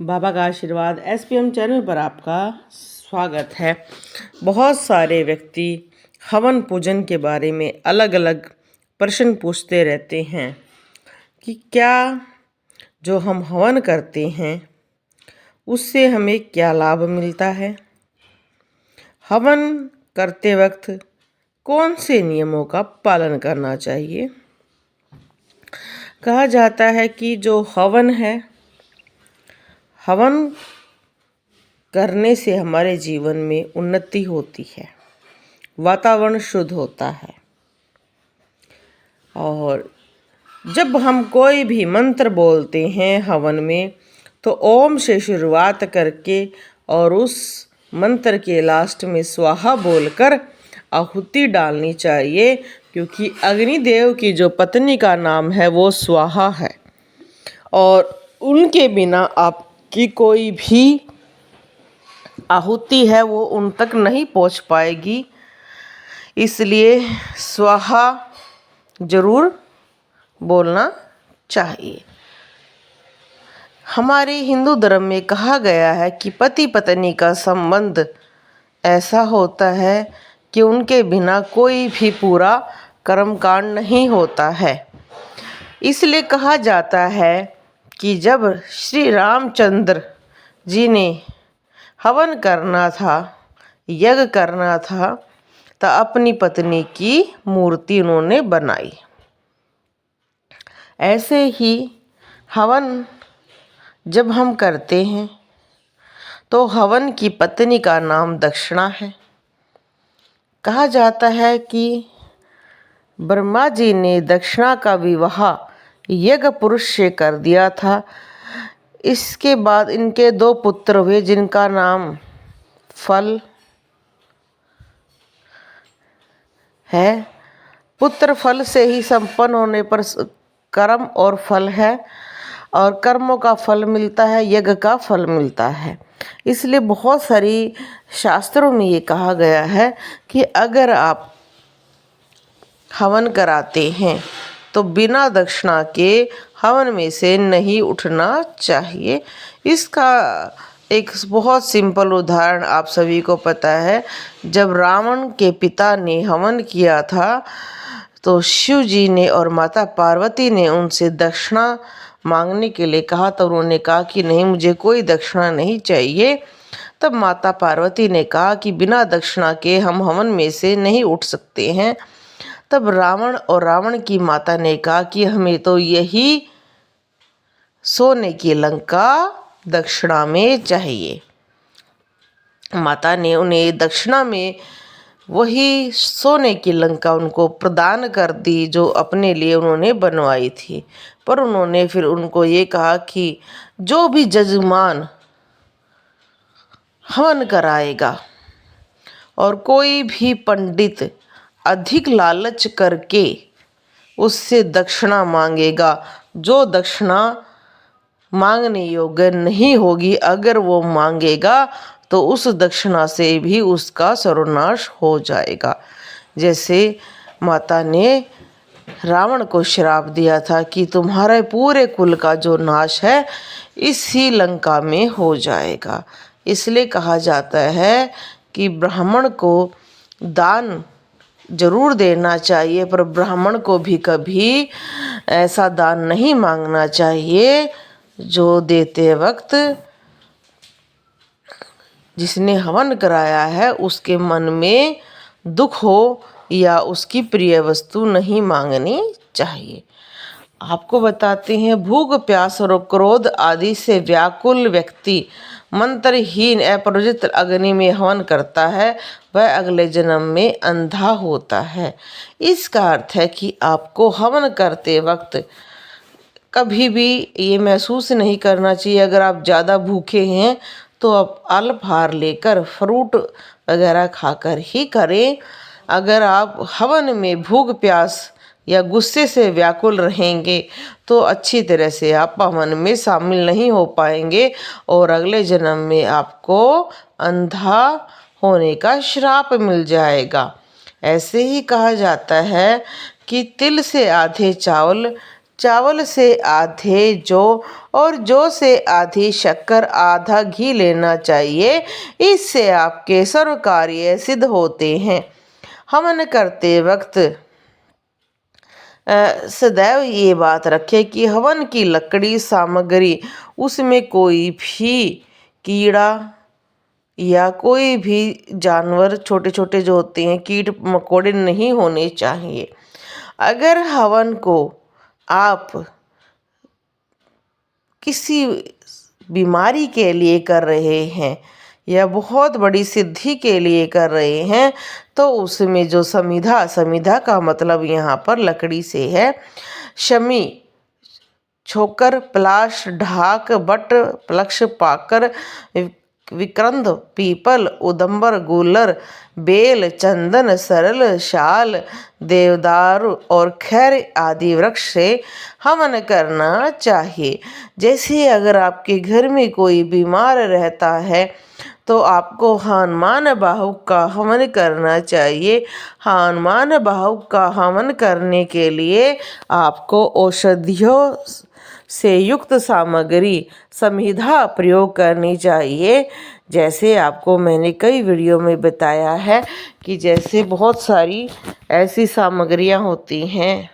बाबा का आशीर्वाद SPM channel पर आपका स्वागत है। बहुत सारे व्यक्ति हवन पूजन के बारे में अलग अलग प्रश्न पूछते रहते हैं कि क्या जो हम हवन करते हैं उससे हमें क्या लाभ मिलता है। हवन करते वक्त कौन से नियमों का पालन करना चाहिए। कहा जाता है कि जो हवन है, हवन करने से हमारे जीवन में उन्नति होती है, वातावरण शुद्ध होता है। और जब हम कोई भी मंत्र बोलते हैं हवन में, तो ओम से शुरुआत करके और उस मंत्र के लास्ट में स्वाहा बोलकर आहुति डालनी चाहिए, क्योंकि अग्निदेव की जो पत्नी का नाम है वो स्वाहा है और उनके बिना आपकी कोई भी आहुति है वो उन तक नहीं पहुंच पाएगी। इसलिए स्वाहा जरूर बोलना चाहिए। हमारे हिंदू धर्म में कहा गया है कि पति पत्नी का संबंध ऐसा होता है कि उनके बिना कोई भी पूरा कर्मकांड नहीं होता है। इसलिए कहा जाता है कि जब श्री रामचंद्र जी ने हवन करना था, यज्ञ करना था, तो अपनी पत्नी की मूर्ति उन्होंने बनाई। ऐसे ही हवन जब हम करते हैं तो हवन की पत्नी का नाम दक्षिणा है। कहा जाता है कि ब्रह्मा जी ने दक्षिणा का विवाह यज्ञ पुरुष से कर दिया था। इसके बाद इनके 2 पुत्र हुए जिनका नाम फल है। पुत्र फल से ही संपन्न होने पर कर्म और फल है, और कर्मों का फल मिलता है, यज्ञ का फल मिलता है। इसलिए बहुत सारी शास्त्रों में ये कहा गया है कि अगर आप हवन कराते हैं तो बिना दक्षिणा के हवन में से नहीं उठना चाहिए। इसका एक बहुत सिंपल उदाहरण आप सभी को पता है। जब रावण के पिता ने हवन किया था तो शिव जी ने और माता पार्वती ने उनसे दक्षिणा मांगने के लिए कहा, तो उन्होंने कहा कि नहीं, मुझे कोई दक्षिणा नहीं चाहिए। तब माता पार्वती ने कहा कि बिना दक्षिणा के हम हवन में से नहीं उठ सकते हैं। तब रावण और रावण की माता ने कहा कि हमें तो यही सोने की लंका दक्षिणा में चाहिए। माता ने उन्हें दक्षिणा में वही सोने की लंका उनको प्रदान कर दी जो अपने लिए उन्होंने बनवाई थी। पर उन्होंने फिर उनको ये कहा कि जो भी जजमान हवन कराएगा और कोई भी पंडित अधिक लालच करके उससे दक्षिणा मांगेगा, जो दक्षिणा मांगने योग्य नहीं होगी, अगर वो मांगेगा तो उस दक्षिणा से भी उसका सर्वनाश हो जाएगा। जैसे माता ने रावण को श्राप दिया था कि तुम्हारे पूरे कुल का जो नाश है इसी लंका में हो जाएगा। इसलिए कहा जाता है कि ब्राह्मण को दान जरूर देना चाहिए, पर ब्राह्मण को भी कभी ऐसा दान नहीं मांगना चाहिए जो देते वक्त जिसने हवन कराया है उसके मन में दुख हो या उसकी प्रिय वस्तु नहीं मांगनी चाहिए। आपको बताते हैं, भूख प्यास और क्रोध आदि से व्याकुल व्यक्ति मंत्रहीन अपरिचित अग्नि में हवन करता है, वह अगले जन्म में अंधा होता है। इसका अर्थ है कि आपको हवन करते वक्त कभी भी ये महसूस नहीं करना चाहिए। अगर आप ज़्यादा भूखे हैं तो आप अल्पाहार लेकर फ्रूट वगैरह खाकर ही करें। अगर आप हवन में भूख प्यास या गुस्से से व्याकुल रहेंगे तो अच्छी तरह से आप हवन में शामिल नहीं हो पाएंगे और अगले जन्म में आपको अंधा होने का श्राप मिल जाएगा। ऐसे ही कहा जाता है कि तिल से आधे चावल चावल से आधे जौ और जौ से आधी शक्कर आधा घी लेना चाहिए। इससे आपके सर्व कार्य सिद्ध होते हैं। हवन करते वक्त सदैव ये बात रखें कि हवन की लकड़ी सामग्री उसमें कोई भी कीड़ा या कोई भी जानवर छोटे छोटे जो होते हैं कीट मकोड़े नहीं होने चाहिए। अगर हवन को आप किसी बीमारी के लिए कर रहे हैं या बहुत बड़ी सिद्धि के लिए कर रहे हैं तो उसमें जो समिधा का मतलब यहाँ पर लकड़ी से है। शमी, छोकर, पलाश, ढाक, बट, प्लक्ष, पाकर, विक्रंद, पीपल, उदंबर, गूलर, बेल, चंदन, सरल, शाल, देवदारू और खैर आदि वृक्ष से हवन करना चाहिए। जैसे अगर आपके घर में कोई बीमार रहता है तो आपको हनुमान बाहुक का हवन करना चाहिए। हनुमान बाहुक का हवन करने के लिए आपको औषधियों से युक्त सामग्री समिधा प्रयोग करनी चाहिए। जैसे आपको मैंने कई वीडियो में बताया है कि जैसे बहुत सारी ऐसी सामग्रियां होती हैं